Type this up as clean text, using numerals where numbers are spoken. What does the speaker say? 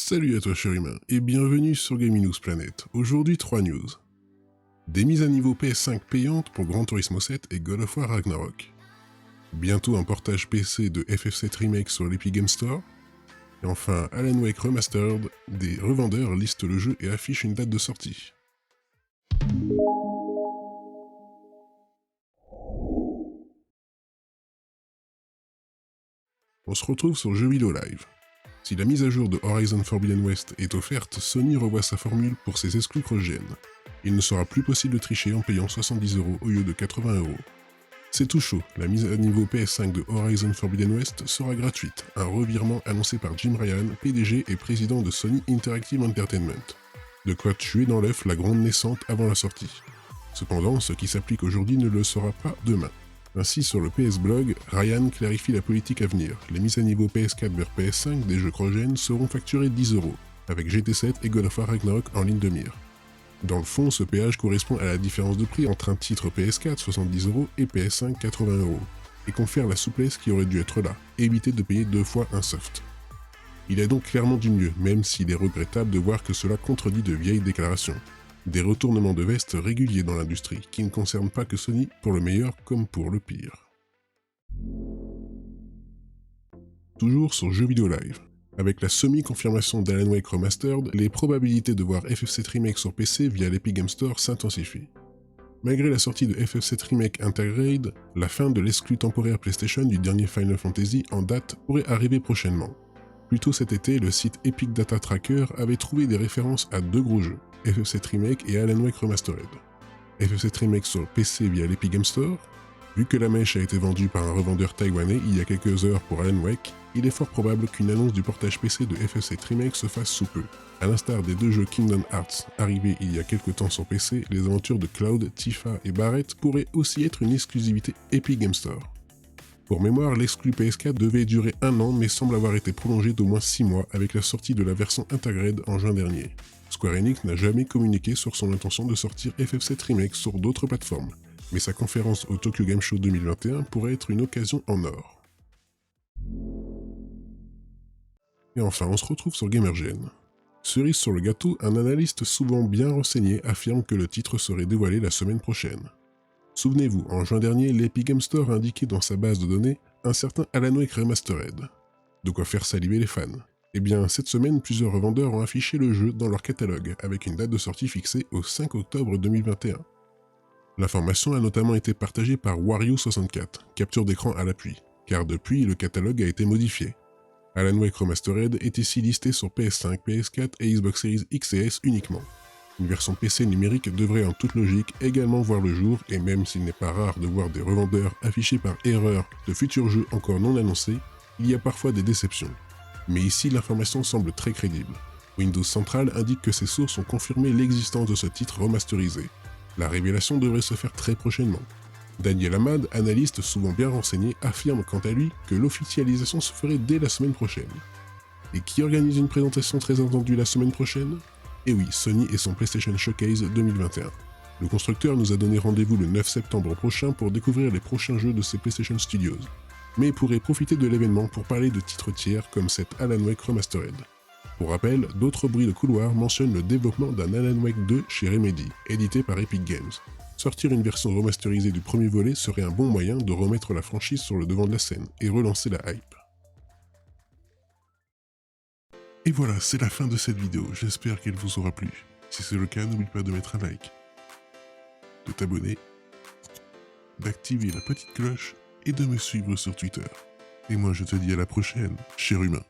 Salut à toi cher humain, et bienvenue sur Gaming News Planet. Aujourd'hui 3 news. Des mises à niveau PS5 payantes pour Gran Turismo 7 et God of War Ragnarok. Bientôt un portage PC de FF7 Remake sur l'Epic Game Store. Et enfin Alan Wake Remastered, des revendeurs listent le jeu et affichent une date de sortie. On se retrouve sur Jeux Vidéo Live. Si la mise à jour de Horizon Forbidden West est offerte, Sony revoit sa formule pour ses exclus cross-gen. Il ne sera plus possible de tricher en payant 70€ au lieu de 80€. C'est tout chaud, la mise à niveau PS5 de Horizon Forbidden West sera gratuite, un revirement annoncé par Jim Ryan, PDG et président de Sony Interactive Entertainment. De quoi tuer dans l'œuf la gronde naissante avant la sortie. Cependant, ce qui s'applique aujourd'hui ne le sera pas demain. Ainsi, sur le PS Blog, Ryan clarifie la politique à venir. Les mises à niveau PS4 vers PS5 des jeux cross-gen seront facturées 10€, avec GT7 et God of War Ragnarok en ligne de mire. Dans le fond, ce péage correspond à la différence de prix entre un titre PS4 70€ et PS5 80€, et confère la souplesse qui aurait dû être là, éviter de payer 2 fois un soft. Il y a donc clairement du mieux, même s'il est regrettable de voir que cela contredit de vieilles déclarations. Des retournements de veste réguliers dans l'industrie, qui ne concernent pas que Sony, pour le meilleur comme pour le pire. Toujours sur Jeux Vidéo Live. Avec la semi-confirmation d'Alan Wake Remastered, les probabilités de voir FF7 Remake sur PC via l'Epic Game Store s'intensifient. Malgré la sortie de FF7 Remake Intergrade, la fin de l'exclu temporaire PlayStation du dernier Final Fantasy en date pourrait arriver prochainement. Plus tôt cet été, le site Epic Data Tracker avait trouvé des références à 2 gros jeux, FF7 Remake et Alan Wake Remastered. FF7 Remake sur PC via l'Epic Game Store. Vu que la mèche a été vendue par un revendeur taïwanais il y a quelques heures pour Alan Wake, il est fort probable qu'une annonce du portage PC de FF7 Remake se fasse sous peu. A l'instar des 2 jeux Kingdom Hearts arrivés il y a quelques temps sur PC, les aventures de Cloud, Tifa et Barrett pourraient aussi être une exclusivité Epic Game Store. Pour mémoire, l'exclu PS4 devait durer 1 an mais semble avoir été prolongé d'au moins 6 mois avec la sortie de la version Intergrade en juin dernier. Square Enix n'a jamais communiqué sur son intention de sortir FF7 Remake sur d'autres plateformes, mais sa conférence au Tokyo Game Show 2021 pourrait être une occasion en or. Et enfin, on se retrouve sur GamerGen. Cerise sur le gâteau, un analyste souvent bien renseigné affirme que le titre serait dévoilé la semaine prochaine. Souvenez-vous, en juin dernier, l'Epic Game Store a indiqué dans sa base de données un certain Alan Wake Remastered. De quoi faire saliver les fans. Eh bien, cette semaine, plusieurs revendeurs ont affiché le jeu dans leur catalogue, avec une date de sortie fixée au 5 octobre 2021. L'information a notamment été partagée par Wario64, capture d'écran à l'appui, car depuis, le catalogue a été modifié. Alan Wake Remastered est ici listé sur PS5, PS4 et Xbox Series X et S uniquement. Une version PC numérique devrait en toute logique également voir le jour, et même s'il n'est pas rare de voir des revendeurs afficher par erreur de futurs jeux encore non annoncés, il y a parfois des déceptions. Mais ici, l'information semble très crédible. Windows Central indique que ses sources ont confirmé l'existence de ce titre remasterisé. La révélation devrait se faire très prochainement. Daniel Ahmad, analyste souvent bien renseigné, affirme quant à lui que l'officialisation se ferait dès la semaine prochaine. Et qui organise une présentation très attendue la semaine prochaine? Et oui, Sony et son PlayStation Showcase 2021. Le constructeur nous a donné rendez-vous le 9 septembre prochain pour découvrir les prochains jeux de ses PlayStation Studios, mais pourrait profiter de l'événement pour parler de titres tiers comme cet Alan Wake Remastered. Pour rappel, d'autres bruits de couloir mentionnent le développement d'un Alan Wake 2 chez Remedy, édité par Epic Games. Sortir une version remasterisée du premier volet serait un bon moyen de remettre la franchise sur le devant de la scène et relancer la hype. Et voilà, c'est la fin de cette vidéo, j'espère qu'elle vous aura plu. Si c'est le cas, n'oublie pas de mettre un like, de t'abonner, d'activer la petite cloche et de me suivre sur Twitter. Et moi je te dis à la prochaine, cher humain.